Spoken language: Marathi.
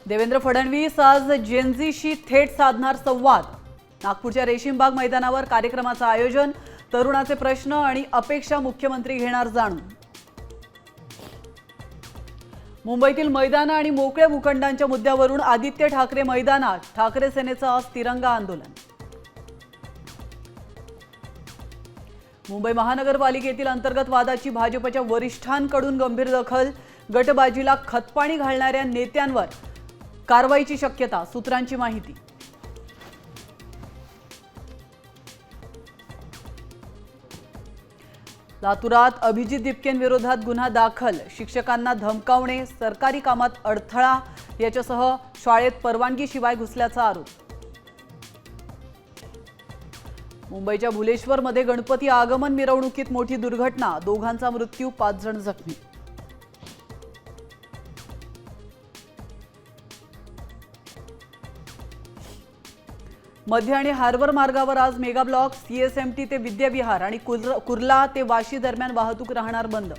देवेंद्र फडणवीस आज जेनझीशी थेट साधणार संवाद। नागपूरच्या रेशीमबाग मैदानावर कार्यक्रमाचं आयोजन। तरुणाचे प्रश्न आणि अपेक्षा मुख्यमंत्री घेणार जाणून। मुंबईतील मैदानं आणि मोकळ्या भूखंडांच्या मुद्द्यावरून आदित्य ठाकरे मैदानात। ठाकरे सेनेचं आज तिरंगा आंदोलन। मुंबई महानगरपालिकेतील अंतर्गत वादाची भाजपच्या वरिष्ठांकडून गंभीर दखल। गटबाजीला खतपाणी घालणाऱ्या नेत्यांवर कारवाईची शक्यता, सूत्रांची माहिती। लातूरात अभिजित दिपकेंविरोधात गुन्हा दाखल। शिक्षकांना धमकावणे, सरकारी कामात अडथळा याच्यासह शाळेत परवानगीशिवाय घुसल्याचा आरोप। मुंबईच्या भुलेश्वरमध्ये गणपती आगमन मिरवणुकीत मोठी दुर्घटना। दोघांचा मृत्यू, 5 जण जखमी। मध्य आणि हार्बर मार्गावर आज मेगा ब्लॉक। सीएसएमटी ते विद्याविहार आणि कुर्ला ते वाशी दरम्यान वाहतूक राहणार बंद।